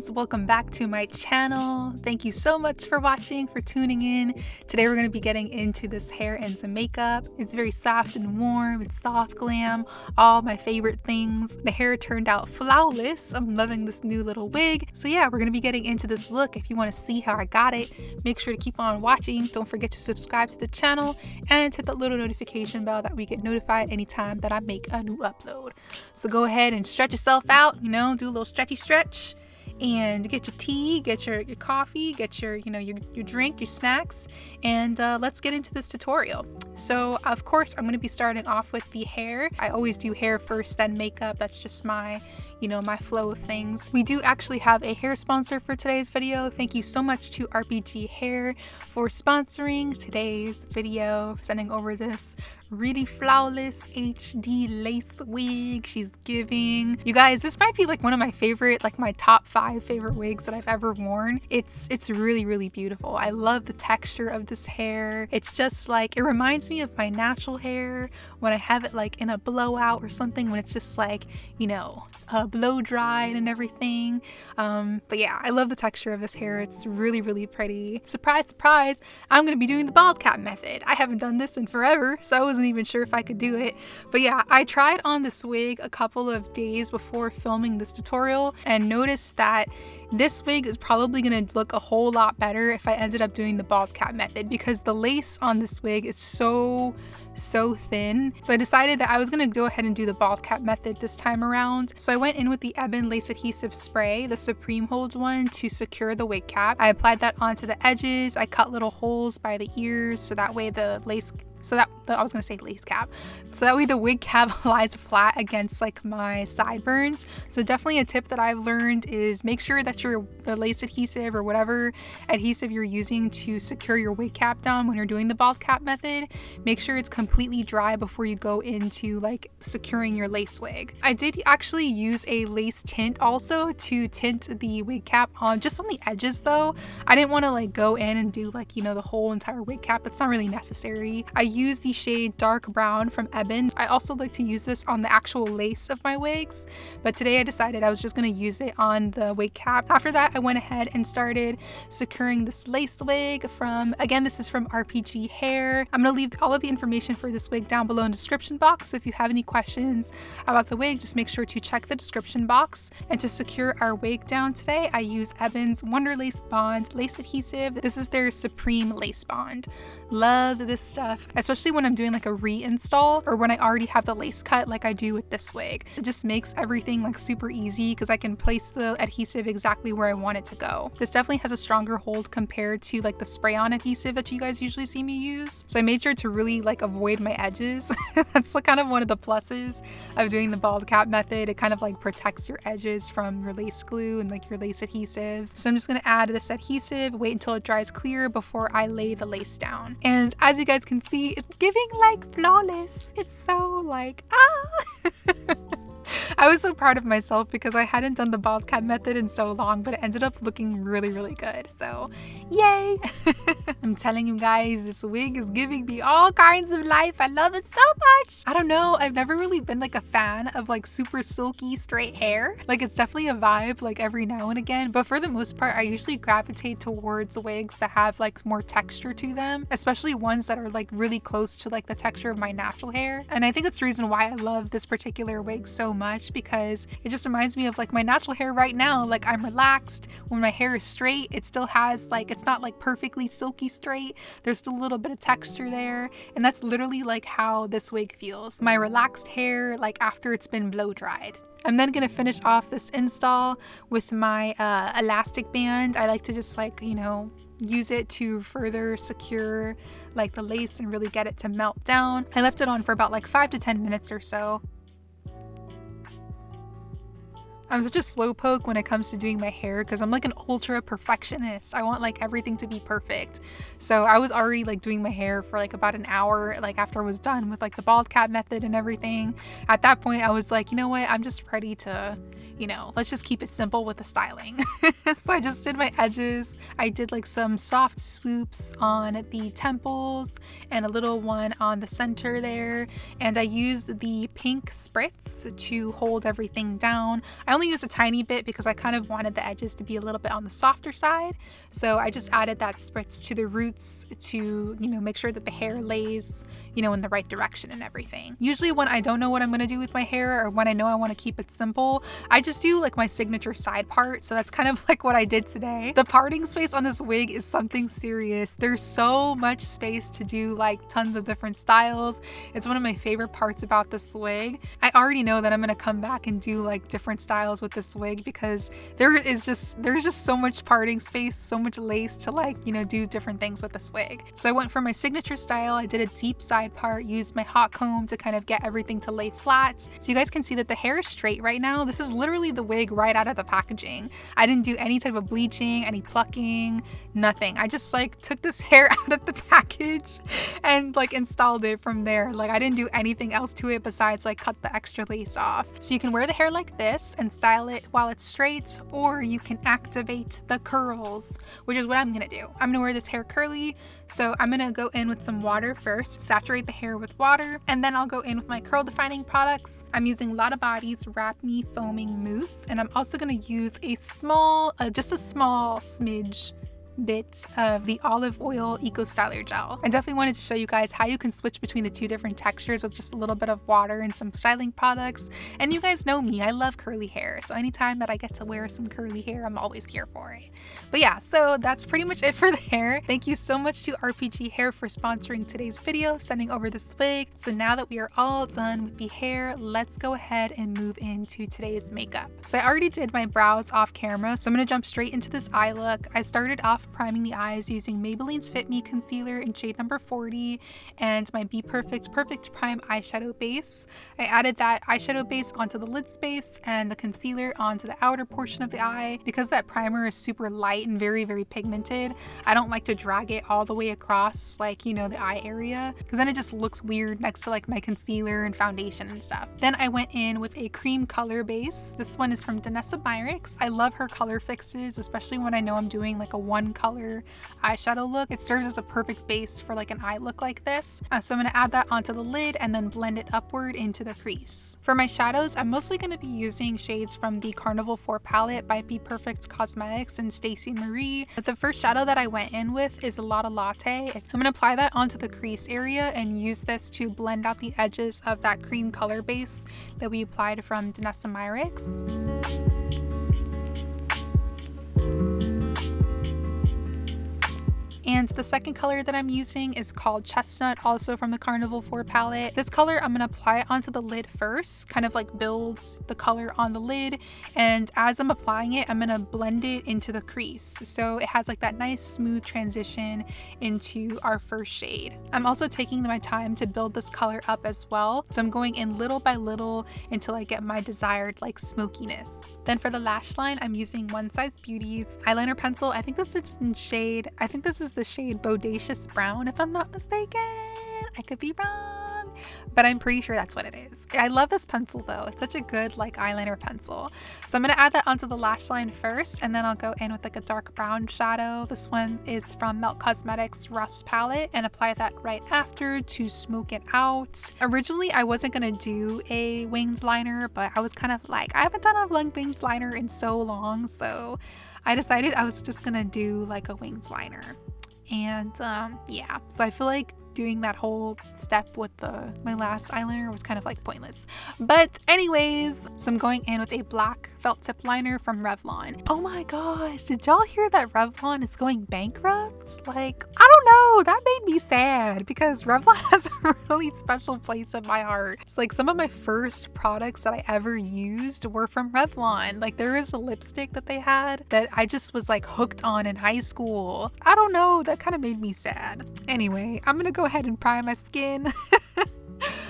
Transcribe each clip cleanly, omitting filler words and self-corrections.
friends, welcome back to my channel. Thank you so much for watching, for tuning in. Today we're going to be getting into this hair and some makeup. It's very soft and warm, it's soft glam, all my favorite things. The hair turned out flawless. I'm loving this new little wig. So yeah, we're going to be getting into this look. If you want to see how I got it, make sure to keep on watching. Don't forget to subscribe to the channel and hit that little notification bell that we get notified anytime that I make a new upload. So go ahead and stretch yourself out, do a little stretchy stretch, and get your tea, get your coffee, get your your drink, your snacks, and let's get into this tutorial. So of course I'm going to be starting off with the hair. I always do hair first, then makeup. That's just my my flow of things. We do actually have a hair sponsor for today's video. Thank you so much to RPGHair for sponsoring today's video, sending over this really flawless HD lace wig. She's giving. You guys, this might be like one of my favorite, like my top 5 favorite wigs that I've ever worn. It's really beautiful. I love the texture of this hair. It's just like, it reminds me of my natural hair when I have it like in a blowout or something, when it's just like, blow dried and everything. But yeah, I love the texture of this hair. It's really pretty. Surprise, surprise, I'm gonna be doing the bald cap method. I haven't done this in forever, so I wasn't even sure if I could do it. But yeah, I tried on this wig a couple of days before filming this tutorial and noticed that this wig is probably going to look a whole lot better if I ended up doing the bald cap method, because the lace on this wig is so thin. So I decided that I was going to go ahead and do the bald cap method this time around. So I went in with the Ebin lace adhesive spray, the Supreme Holds one, to secure the wig cap. I applied that onto the edges. I cut little holes by the ears so that way the lace I was gonna say lace cap. So that way the wig cap lies flat against like my sideburns. So definitely a tip that I've learned is make sure that the lace adhesive or whatever adhesive you're using to secure your wig cap down when you're doing the bald cap method, make sure it's completely dry before you go into like securing your lace wig. I did actually use a lace tint also to tint the wig cap on just on the edges though. I didn't want to like go in and do like the whole entire wig cap. That's not really necessary. I use the shade dark brown from Ebin. I also like to use this on the actual lace of my wigs, but today I decided I was just going to use it on the wig cap. After that, I went ahead and started securing this lace wig from, again, this is from RPGHair. I'm going to leave all of the information for this wig down below in the description box, so if you have any questions about the wig, just make sure to check the description box. And to secure our wig down today, I use Ebin's Wonder Lace Bond lace adhesive. This is their Supreme Lace Bond. Love this stuff, especially when I'm doing like a reinstall or when I already have the lace cut like I do with this wig. It just makes everything like super easy because I can place the adhesive exactly where I want it to go. This definitely has a stronger hold compared to like the spray-on adhesive that you guys usually see me use. So I made sure to really like avoid my edges. That's like kind of one of the pluses of doing the bald cap method. It kind of like protects your edges from your lace glue and like your lace adhesives. So I'm just gonna add this adhesive, wait until it dries clear before I lay the lace down. And as you guys can see, it's giving like flawless. It's so like, I was so proud of myself because I hadn't done the bald cap method in so long, but it ended up looking really good. So yay. I'm telling you guys, this wig is giving me all kinds of life. I love it so much. I don't know, I've never really been like a fan of like super silky straight hair. Like it's definitely a vibe like every now and again, but for the most part I usually gravitate towards wigs that have like more texture to them, especially ones that are like really close to like the texture of my natural hair. And I think that's the reason why I love this particular wig so much, because it just reminds me of like my natural hair right now. Like I'm relaxed. When my hair is straight, it still has like, it's not like perfectly silky straight. There's still a little bit of texture there, and that's literally like how this wig feels. My relaxed hair like after it's been blow dried. I'm then gonna finish off this install with my elastic band. I like to just like use it to further secure like the lace and really get it to melt down. I left it on for about like 5 to 10 minutes or so. I'm such a slowpoke when it comes to doing my hair because I'm like an ultra perfectionist. I want like everything to be perfect. So I was already like doing my hair for like about an hour, like after I was done with like the bald cap method and everything. At that point I was like, you know what, I'm just ready to, let's just keep it simple with the styling. So I just did my edges. I did like some soft swoops on the temples and a little one on the center there. And I used the pink spritz to hold everything down. I only only used a tiny bit because I kind of wanted the edges to be a little bit on the softer side. So I just added that spritz to the roots to, you know, make sure that the hair lays, you know, in the right direction and everything. Usually when I don't know what I'm gonna do with my hair, or when I know I want to keep it simple, I just do like my signature side part. So that's kind of like what I did today. The parting space on this wig is something serious. There's so much space to do like tons of different styles. It's one of my favorite parts about this wig. I already know that I'm gonna come back and do like different styles with this wig because there's just so much parting space, so much lace to like, you know, do different things with this wig. So I went for my signature style. I did a deep side part, used my hot comb to kind of get everything to lay flat. So you guys can see that the hair is straight right now. This is literally the wig right out of the packaging. I didn't do any type of bleaching, any plucking, nothing. I just like took this hair out of the package and like installed it from there. Like I didn't do anything else to it besides like cut the extra lace off. So you can wear the hair like this and style it while it's straight, or you can activate the curls, which is what I'm gonna do. I'm gonna wear this hair curly. So I'm gonna go in with some water first, saturate the hair with water, and then I'll go in with my curl defining products. I'm using Lotta Body's Wrap Me Foaming Mousse, and I'm also gonna use a small, just a small smidge bit of the olive oil styler gel. I definitely wanted to show you guys how you can switch between the two different textures with just a little bit of water and some styling products. And you guys know me, I love curly hair, so anytime that I get to wear some curly hair, I'm always here for it. But yeah, so that's pretty much it for the hair. Thank you so much to RPG Hair for sponsoring today's video, sending over this wig. So now that we are all done with the hair, let's go ahead and move into today's makeup. So I already did my brows off camera, so I'm gonna jump straight into this eye look. I started off priming the eyes using Maybelline's Fit Me concealer in shade number 40 and my Be Perfect Prime eyeshadow base. I added that eyeshadow base onto the lid space and the concealer onto the outer portion of the eye. Because that primer is super light and very, very pigmented, I don't like to drag it all the way across, like, you know, the eye area, because then it just looks weird next to like my concealer and foundation and stuff. Then I went in with a cream color base. This one is from Danessa Myricks. I love her color fixes, especially when I know I'm doing like a one color eyeshadow look. It serves as a perfect base for like an eye look like this. So I'm going to add that onto the lid and then blend it upward into the crease. For my shadows, I'm mostly going to be using shades from the Carnival 4 palette by Be Perfect Cosmetics and Stacey Marie. But the first shadow that I went in with is a Lotta Latte. I'm going to apply that onto the crease area and use this to blend out the edges of that cream color base that we applied from Danessa Myricks. And the second color that I'm using is called Chestnut, also from the Carnival 4 palette. This color I'm going to apply it onto the lid first, kind of like builds the color on the lid. And as I'm applying it, I'm going to blend it into the crease. So it has like that nice smooth transition into our first shade. I'm also taking my time to build this color up as well. So I'm going in little by little until I get my desired like smokiness. Then for the lash line, I'm using One Size Beauty's eyeliner pencil. I think this is in shade, the shade Bodacious Brown, if I'm not mistaken. I could be wrong, but I'm pretty sure that's what it is. I love this pencil though. It's such a good like eyeliner pencil. So I'm going to add that onto the lash line first, and then I'll go in with like a dark brown shadow. This one is from Melt Cosmetics Rust palette, and apply that right after to smoke it out. Originally, I wasn't going to do a winged liner, but I was kind of like, I haven't done a winged liner in so long, so I decided I was just going to do like a winged liner. And yeah, so I feel like doing that whole step with my last eyeliner was kind of like pointless. But anyways, so I'm going in with a black felt tip liner from Revlon. Oh my gosh, did y'all hear that Revlon is going bankrupt? Like, I don't know, that made me sad because Revlon has a really special place in my heart. It's like some of my first products that I ever used were from Revlon. Like there is a lipstick that they had that I just was like hooked on in high school. I don't know, that kind of made me sad. Anyway, I'm gonna go ahead and prime my skin.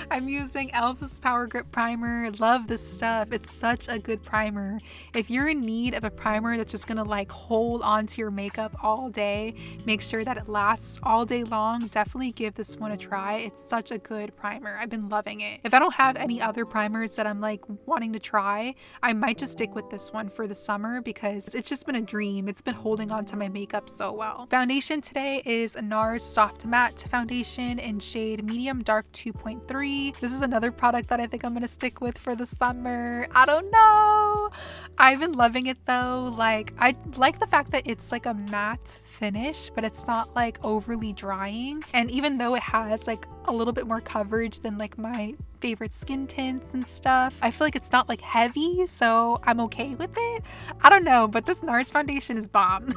I'm using e.l.f.'s Power Grip Primer. Love this stuff. It's such a good primer. If you're in need of a primer that's just gonna like hold onto your makeup all day, make sure that it lasts all day long, definitely give this one a try. It's such a good primer. I've been loving it. If I don't have any other primers that I'm like wanting to try, I might just stick with this one for the summer because it's just been a dream. It's been holding on to my makeup so well. Foundation today is NARS Soft Matte Foundation in shade Medium Dark 2.3. This is another product that I think I'm gonna stick with for the summer. I don't know. know. I've been loving it though. Like, I like the fact that it's like a matte finish, but it's not like overly drying. And even though it has like a little bit more coverage than like my favorite skin tints and stuff, I feel like it's not like heavy, so I'm okay with it. I don't know, but this NARS foundation is bomb.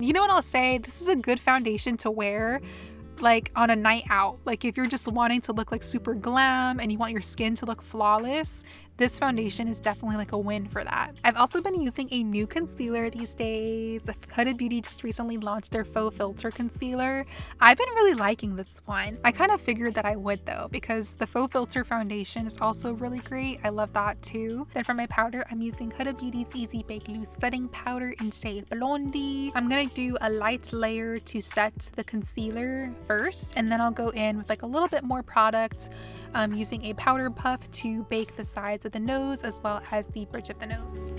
You know what I'll say? This is a good foundation to wear like on a night out. Like if you're just wanting to look like super glam and you want your skin to look flawless, this foundation is definitely like a win for that. I've also been using a new concealer these days. Huda Beauty just recently launched their faux filter concealer. I've been really liking this one. I kind of figured that I would though, because the faux filter foundation is also really great. I love that too. Then for my powder, I'm using Huda Beauty's Easy Bake Loose Setting Powder in shade Blondie. I'm gonna do a light layer to set the concealer first, and then I'll go in with like a little bit more product, using a powder puff to bake the sides of the nose as well as the bridge of the nose.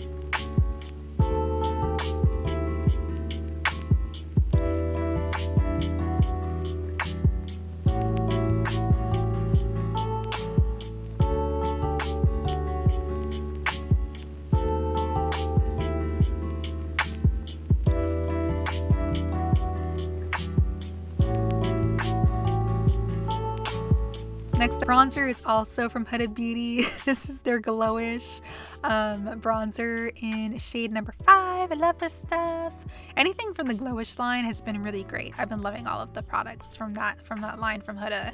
Next bronzer is also from Huda Beauty. This is their Glowish bronzer in shade number 5. I love this stuff. Anything from the Glowish line has been really great. I've been loving all of the products from that line from Huda.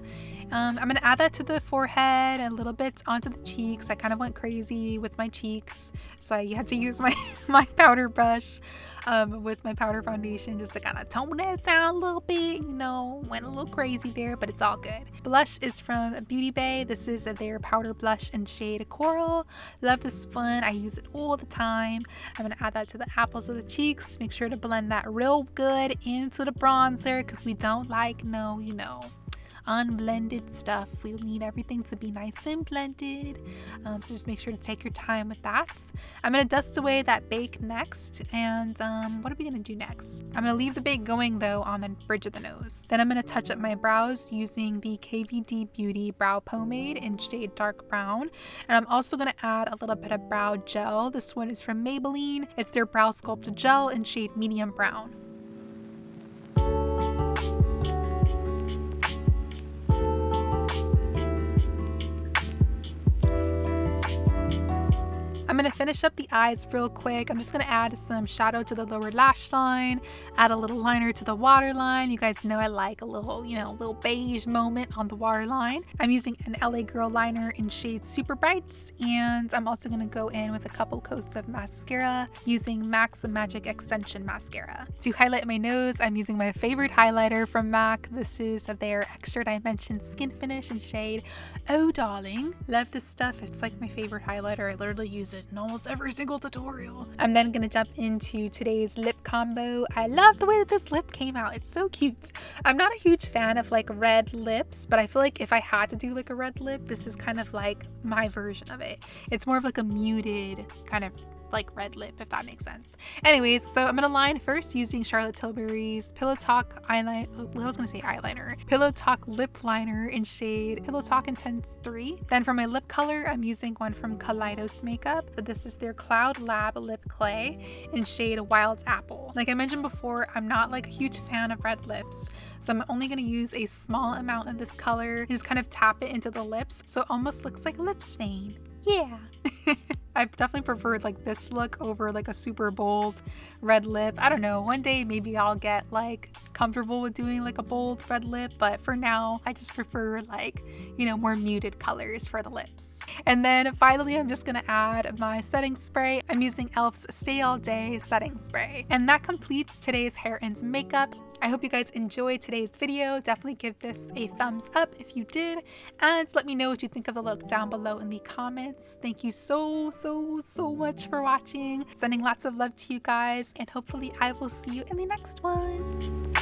I'm gonna add that to the forehead and a little bit onto the cheeks. I kind of went crazy with my cheeks, so I had to use my powder brush with my powder foundation just to kind of tone that down a little bit, you know, went a little crazy there, but it's all good. Blush is from Beauty Bay. This is their powder blush in shade Coral. Love this one. I use it all the time. I'm gonna add that to the apples of the cheeks. Make sure to blend that real good into the bronzer because we don't like unblended stuff. We'll need everything to be nice and blended, so just make sure to take your time with that. I'm gonna dust away that bake next, and what are we gonna do next? I'm gonna leave the bake going though on the bridge of the nose. Then I'm gonna touch up my brows using the KVD Beauty brow pomade in shade dark brown, and I'm also gonna add a little bit of brow gel. This one is from Maybelline. It's their brow sculpt gel in shade medium brown. I'm going to finish up the eyes real quick. I'm just going to add some shadow to the lower lash line, add a little liner to the waterline. You guys know I like a little, little beige moment on the waterline. I'm using an LA Girl liner in shade Super Brights, and I'm also going to go in with a couple coats of mascara using MAC's Magic Extension Mascara. To highlight my nose, I'm using my favorite highlighter from MAC. This is their Extra Dimension Skin Finish in shade Oh Darling. Love this stuff. It's like my favorite highlighter. I literally use it in almost every single tutorial. I'm then gonna jump into today's lip combo. I love the way that this lip came out. It's so cute. I'm not a huge fan of like red lips, but I feel like if I had to do like a red lip, this is kind of like my version of it. It's more of like a muted kind of like red lip, if that makes sense. Anyways, so I'm gonna line first using Charlotte Tilbury's Pillow Talk eyeliner. Pillow Talk lip liner in shade Pillow Talk Intense 3. Then for my lip color, I'm using one from Kaleidos Makeup, but this is their Cloud Lab lip clay in shade Wild Apple. Like I mentioned before, I'm not like a huge fan of red lips, so I'm only gonna use a small amount of this color and just kind of tap it into the lips so it almost looks like lip stain. Yeah. I definitely preferred like this look over like a super bold red lip. I don't know, one day maybe I'll get like comfortable with doing like a bold red lip, but for now I just prefer like, more muted colors for the lips. And then finally I'm just gonna add my setting spray. I'm using e.l.f.'s Stay All Day setting spray. And that completes today's hair and makeup. I hope you guys enjoyed today's video. Definitely give this a thumbs up if you did, and let me know what you think of the look down below in the comments. Thank you so much for watching. Sending lots of love to you guys, and hopefully I will see you in the next one.